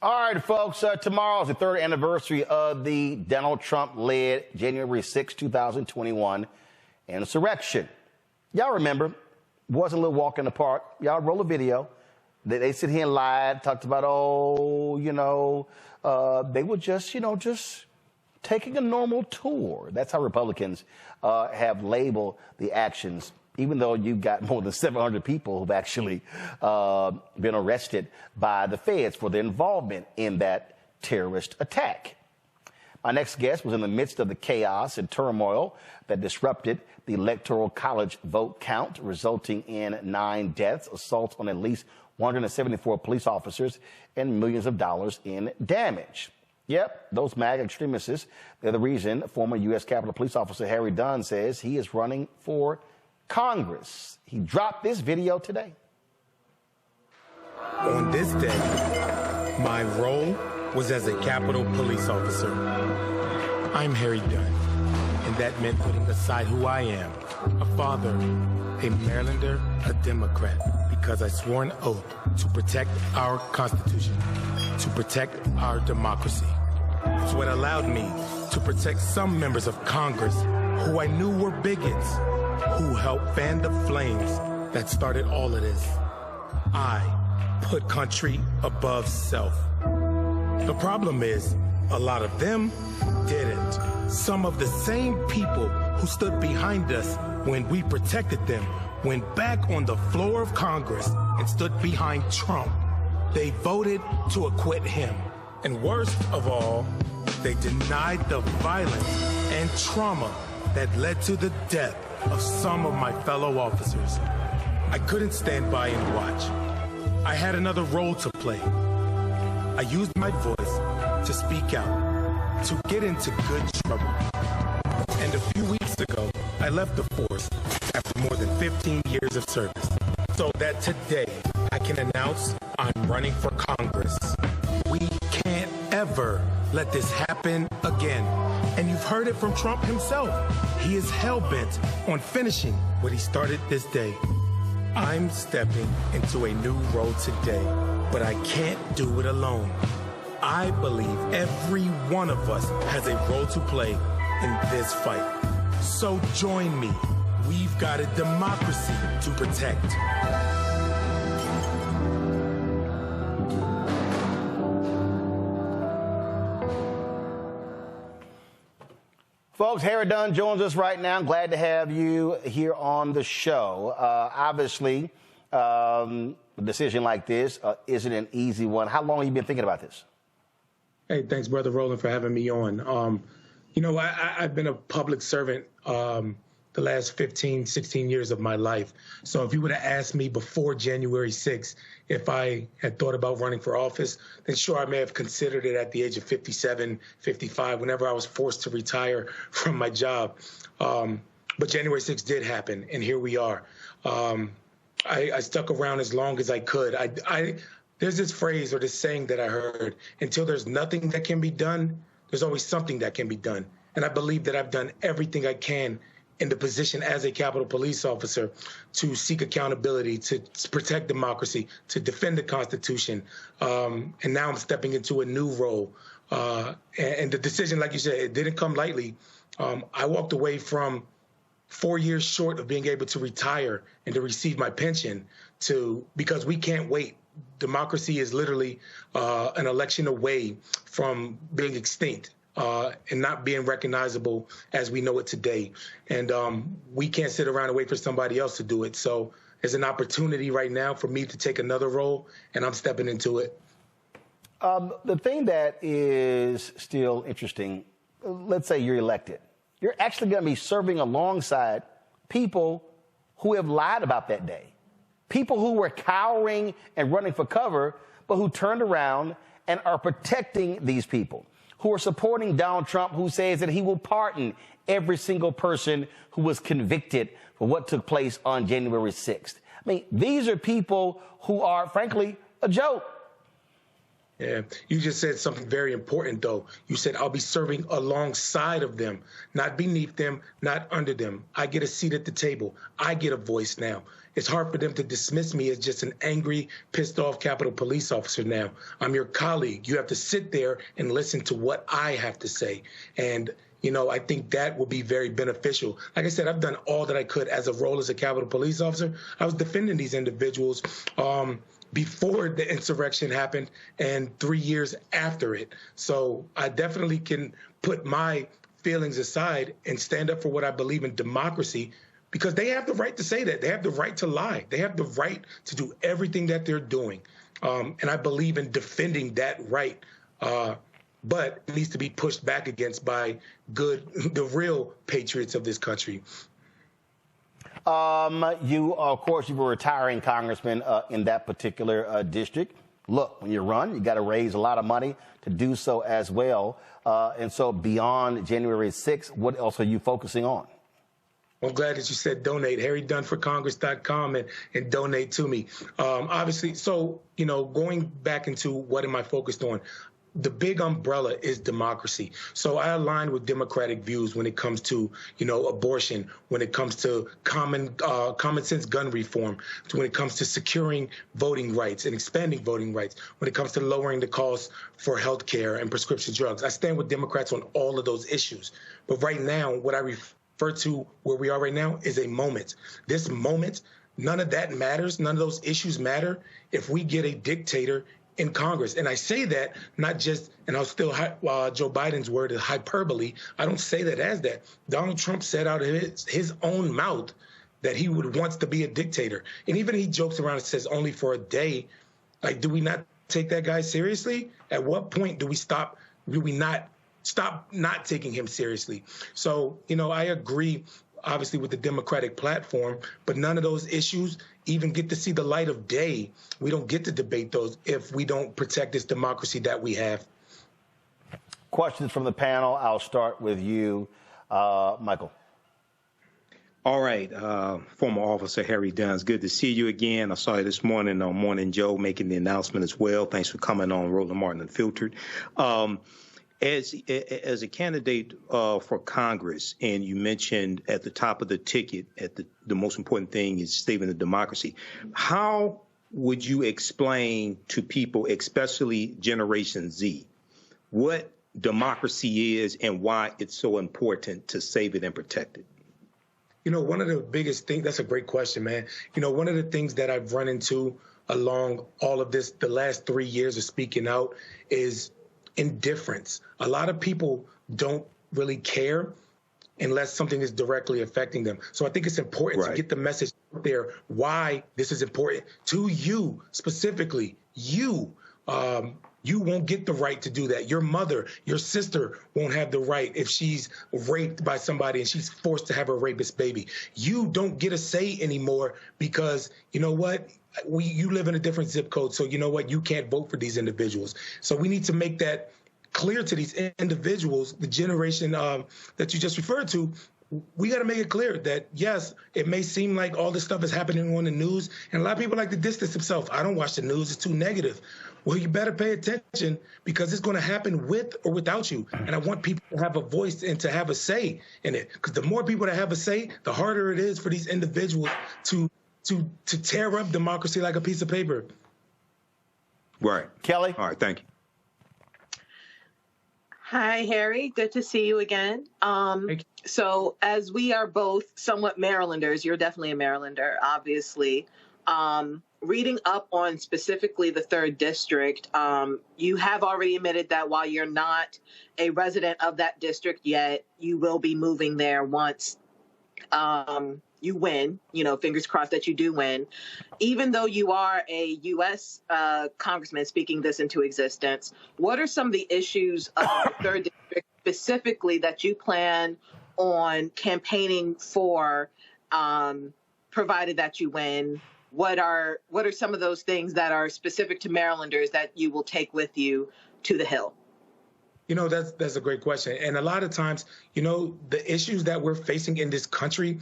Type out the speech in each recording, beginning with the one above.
All right, folks, tomorrow is the third anniversary of the Donald Trump-led January 6, 2021 insurrection. Y'all remember, wasn't a little walk in the park. Y'all roll a video. They sit here and lied, talked about, they were just taking a normal tour. That's how Republicans have labeled the actions, even though you've got more than 700 people who've actually been arrested by the feds for their involvement in that terrorist attack. My next guest was in the midst of the chaos and turmoil that disrupted the Electoral College vote count, resulting in 9 deaths, assaults on at least 174 police officers, and millions of dollars in damage. Yep, those MAGA extremists, they're the reason former U.S. Capitol Police Officer Harry Dunn says he is running for Congress. He dropped this video today. On this day, my role was as a Capitol Police officer. I'm Harry Dunn, and that meant putting aside who I am, a father, a Marylander, a Democrat, because I swore an oath to protect our Constitution, to protect our democracy. It's what allowed me to protect some members of Congress who I knew were bigots, who helped fan the flames that started all of this. I put country above self. The problem is, a lot of them didn't. Some of the same people who stood behind us when we protected them went back on the floor of Congress and stood behind Trump. They voted to acquit him. And worst of all, they denied the violence and trauma that led to the death of some of my fellow officers. I couldn't stand by and watch. I had another role to play. I used my voice to speak out, to get into good trouble. And a few weeks ago, I left the force after more than 15 years of service, so that today I can announce I'm running for Congress. We can't ever let this happen again. And you've heard it from Trump himself. He is hell-bent on finishing what he started this day. I'm stepping into a new role today, but I can't do it alone. I believe every one of us has a role to play in this fight. So join me. We've got a democracy to protect. Folks, Harry Dunn joins us right now. Glad to have you here on the show. Obviously, a decision like this isn't an easy one. How long have you been thinking about this? Hey, thanks, Brother Roland, for having me on. I've been a public servant the last 15, 16 years of my life. So if you would have asked me before January 6th if I had thought about running for office, then sure, I may have considered it at the age of 57, 55, whenever I was forced to retire from my job. But January 6th did happen, and here we are. I stuck around as long as I could. There's this phrase or this saying that I heard, until there's nothing that can be done, there's always something that can be done. And I believe that I've done everything I can in the position as a Capitol Police officer to seek accountability, to protect democracy, to defend the Constitution. And now I'm stepping into a new role. And the decision, like you said, it didn't come lightly. I walked away from 4 years short of being able to retire and to receive my pension because we can't wait. Democracy is literally an election away from being extinct. And not being recognizable as we know it today. And we can't sit around and wait for somebody else to do it. So there's an opportunity right now for me to take another role, and I'm stepping into it. The thing that is still interesting, let's say you're elected. You're actually going to be serving alongside people who have lied about that day. People who were cowering and running for cover, but who turned around and are protecting these people, who are supporting Donald Trump, who says that he will pardon every single person who was convicted for what took place on January 6th. I mean, these are people who are, frankly, a joke. Yeah, you just said something very important, though. You said, I'll be serving alongside of them, not beneath them, not under them. I get a seat at the table. I get a voice now. It's hard for them to dismiss me as just an angry, pissed off Capitol Police officer now. I'm your colleague. You have to sit there and listen to what I have to say. And, you know, I think that will be very beneficial. Like I said, I've done all that I could as a role as a Capitol Police officer. I was defending these individuals before the insurrection happened and 3 years after it. So I definitely can put my feelings aside and stand up for what I believe in democracy, because they have the right to say that. They have the right to lie. They have the right to do everything that they're doing. And I believe in defending that right. But it needs to be pushed back against by the real patriots of this country. You, of course, you were a retiring congressman in that particular district. Look, when you run, you got to raise a lot of money to do so as well. And so beyond January 6th, what else are you focusing on? I'm glad that you said donate. HarryDunnForCongress.com and donate to me. Obviously, so, you know, going back into what am I focused on? The big umbrella is democracy. So I align with Democratic views when it comes to, you know, abortion, when it comes to common sense gun reform, when it comes to securing voting rights and expanding voting rights, when it comes to lowering the costs for health care and prescription drugs. I stand with Democrats on all of those issues. But right now, what I refer to where we are right now is a moment. This moment, none of that matters. None of those issues matter if we get a dictator in Congress. And I say that not just, and I'll still, Joe Biden's word is hyperbole. I don't say that as that. Donald Trump said out of his own mouth that he wants to be a dictator. And even he jokes around and says only for a day. Like, do we not take that guy seriously? At what point do we stop not taking him seriously? So, you know, I agree, obviously, with the Democratic platform, but none of those issues even get to see the light of day. We don't get to debate those if we don't protect this democracy that we have. Questions from the panel. I'll start with you, Michael. All right. Former Officer Harry Dunn, it's good to see you again. I saw you this morning on Morning Joe making the announcement as well. Thanks for coming on Roland Martin Unfiltered. As a candidate for Congress, and you mentioned at the top of the ticket, the most important thing is saving the democracy. How would you explain to people, especially Generation Z, what democracy is and why it's so important to save it and protect it? You know, one of the biggest things, that's a great question, man. You know, one of the things that I've run into along all of this, the last 3 years of speaking out, is indifference. A lot of people don't really care unless something is directly affecting them. So I think it's important to get the message out there why this is important to you specifically. You won't get the right to do that. Your mother, your sister won't have the right if she's raped by somebody and she's forced to have a rapist baby. You don't get a say anymore because, you know what? You live in a different zip code, so you know what? You can't vote for these individuals. So we need to make that clear to these individuals, the generation that you just referred to. We got to make it clear that, yes, it may seem like all this stuff is happening on the news, and a lot of people like to distance themselves. I don't watch the news. It's too negative. Well, you better pay attention because it's going to happen with or without you. And I want people to have a voice and to have a say in it, because the more people that have a say, the harder it is for these individuals to tear up democracy like a piece of paper. Right. Kelly? All right, thank you. Hi, Harry. Good to see you again. So as we are both somewhat Marylanders, you're definitely a Marylander, obviously. Reading up on specifically the 3rd District, you have already admitted that while you're not a resident of that district yet, you will be moving there once you win, you know, fingers crossed that you do win. Even though you are a U.S. Congressman speaking this into existence, what are some of the issues of the 3rd District specifically that you plan on campaigning for, provided that you win? What are some of those things that are specific to Marylanders that you will take with you to the Hill? You know, that's a great question. And a lot of times, you know, the issues that we're facing in this country,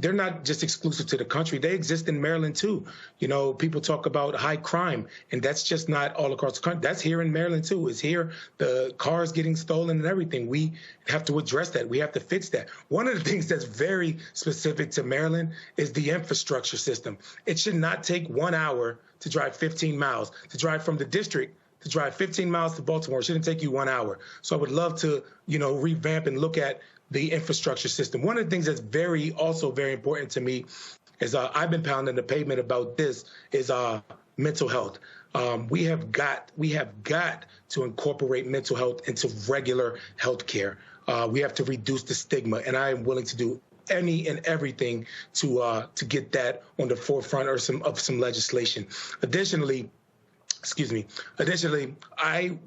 they're not just exclusive to the country. They exist in Maryland too. You know, people talk about high crime, and that's just not all across the country. That's here in Maryland too. It's here, the cars getting stolen and everything. We have to address that. We have to fix that. One of the things that's very specific to Maryland is the infrastructure system. It should not take 1 hour to drive 15 miles, to drive from the district to drive 15 miles to Baltimore. It shouldn't take you 1 hour. So I would love to, you know, revamp and look at the infrastructure system. One of the things that's also very important to me is I've been pounding the pavement about this is mental health. We have got to incorporate mental health into regular health care. We have to reduce the stigma, and I am willing to do any and everything to get that on the forefront of some legislation. Additionally,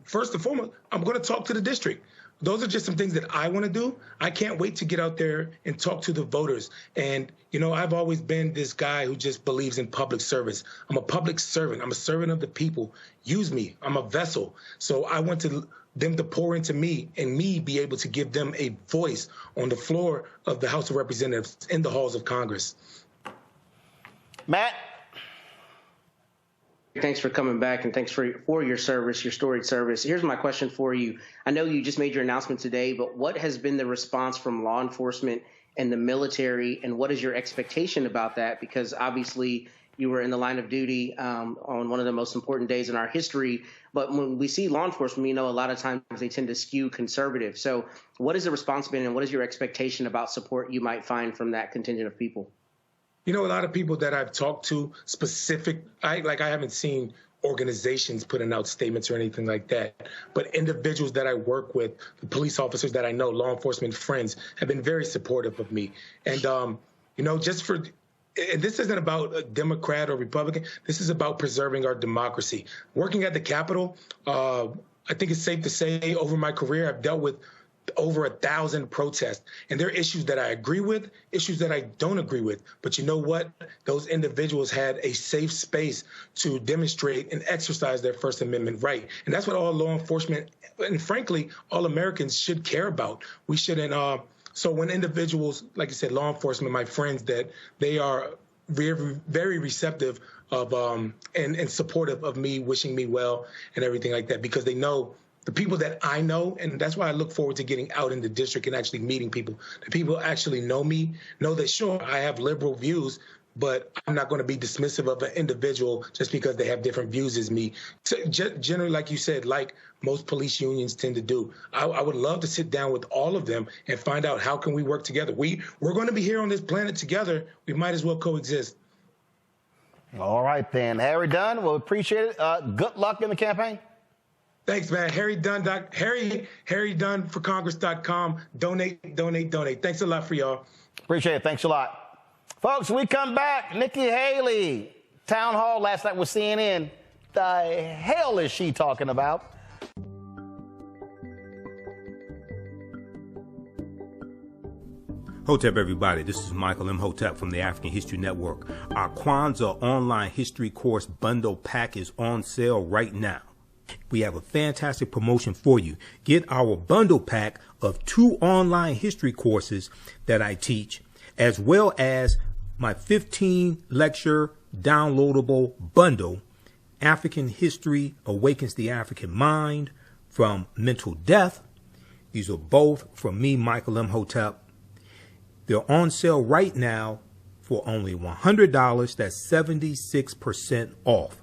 first and foremost, I'm going to talk to the district. Those are just some things that I want to do. I can't wait to get out there and talk to the voters. And, you know, I've always been this guy who just believes in public service. I'm a public servant. I'm a servant of the people. Use me. I'm a vessel. So I want them to pour into me and me be able to give them a voice on the floor of the House of Representatives in the halls of Congress. Matt? Thanks for coming back, and thanks for your service, your storied service. Here's my question for you. I know you just made your announcement today, but what has been the response from law enforcement and the military, and what is your expectation about that? Because obviously you were in the line of duty on one of the most important days in our history. But when we see law enforcement, we know a lot of times they tend to skew conservative. So what is the response been, and what is your expectation about support you might find from that contingent of people? You know, a lot of people that I've talked to I haven't seen organizations putting out statements or anything like that, but individuals that I work with, the police officers that I know, law enforcement friends, have been very supportive of me. And, you know, and this isn't about a Democrat or Republican. This is about preserving our democracy. Working at the Capitol, I think it's safe to say over my career, I've dealt with over 1,000 protests. And there are issues that I agree with, issues that I don't agree with. But you know what? Those individuals had a safe space to demonstrate and exercise their First Amendment right. And that's what all law enforcement and, frankly, all Americans should care about. We shouldn't. So when individuals, like I said, law enforcement, my friends, that they are very, very receptive of and supportive of me, wishing me well and everything like that, because they know the people that I know, and that's why I look forward to getting out in the district and actually meeting people. The people actually know me, know that, sure, I have liberal views, but I'm not going to be dismissive of an individual just because they have different views as me. So generally, like you said, like most police unions tend to do, I would love to sit down with all of them and find out how can we work together. We're going to be here on this planet together. We might as well coexist. All right, then. Harry Dunn, we'll appreciate it. Good luck in the campaign. Thanks, man. Harry Dunn for Congress.com. Donate. Thanks a lot for y'all. Appreciate it. Thanks a lot. Folks, we come back. Nikki Haley, town hall last night with CNN. The hell is she talking about? Hotep, everybody. This is Michael Imhotep from the African History Network. Our Kwanzaa online history course bundle pack is on sale right now. We have a fantastic promotion for you. Get our bundle pack of 2 online history courses that I teach, as well as my 15 lecture downloadable bundle, African History Awakens the African Mind from Mental Death. These are both from me, Michael Imhotep. They're on sale right now for only $100. That's 76% off.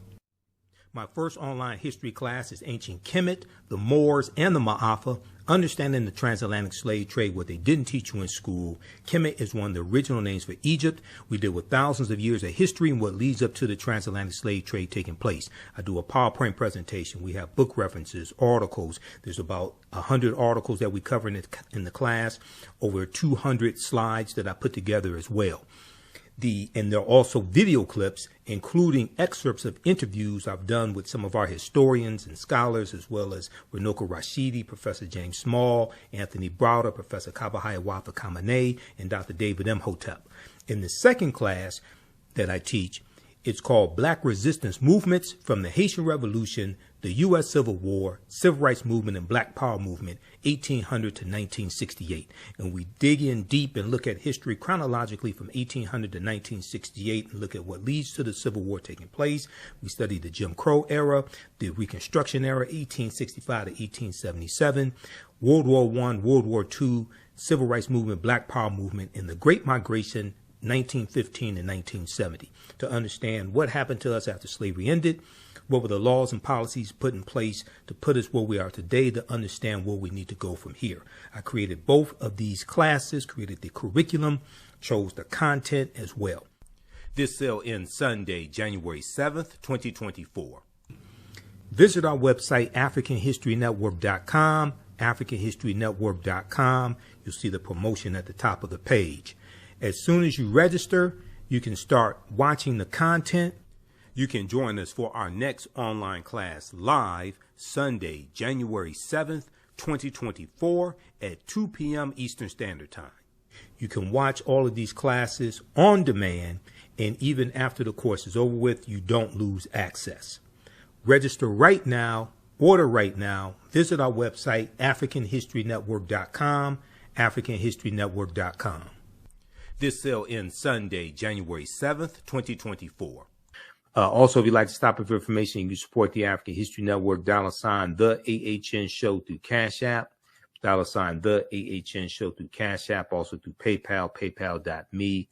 My first online history class is Ancient Kemet, the Moors, and the Maafa, Understanding the Transatlantic Slave Trade, what they didn't teach you in school. Kemet is one of the original names for Egypt. We deal with thousands of years of history and what leads up to the transatlantic slave trade taking place. I do a PowerPoint presentation. We have book references, articles. There's about 100 articles that we cover in the class, over 200 slides that I put together as well. And there are also video clips, including excerpts of interviews I've done with some of our historians and scholars, as well as Runoko Rashidi, Professor James Small, Anthony Browder, Professor Kabahaya Wafa Kamene, and Dr. David Imhotep. In the second class that I teach It's called Black Resistance Movements from the Haitian Revolution, the U.S. Civil War, Civil Rights Movement, and Black Power Movement, 1800 to 1968. And we dig in deep and look at history chronologically from 1800 to 1968 and look at what leads to the Civil War taking place. We study the Jim Crow era, the Reconstruction era, 1865 to 1877, World War I, World War II, Civil Rights Movement, Black Power Movement, and the Great Migration, 1915 and 1970, to understand what happened to us after slavery ended, what were the laws and policies put in place to put us where we are today, to understand where we need to go from here. I created both of these classes, created the curriculum, chose the content as well. This sale ends Sunday, January 7th, 2024. Visit our website, AfricanHistoryNetwork.com, AfricanHistoryNetwork.com. You'll see the promotion at the top of the page. As soon as you register, you can start watching the content. You can join us for our next online class live Sunday, January 7th, 2024 at 2 p.m. Eastern Standard Time. You can watch all of these classes on demand, and even after the course is over with, you don't lose access. Register right now, order right now. Visit our website, AfricanHistoryNetwork.com, AfricanHistoryNetwork.com. This sale ends Sunday, January 7th, 2024. Also, if you'd like to stop for information, you can support the African History Network, $, the AHN Show through Cash App, $, the AHN Show through Cash App, also through PayPal, paypal.me/the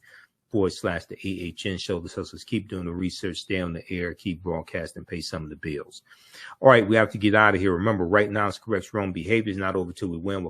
AHN Show. This helps us keep doing the research, stay on the air, keep broadcasting, pay some of the bills. All right, we have to get out of here. Remember, right now, it's correct wrong behavior is not over till we win. We're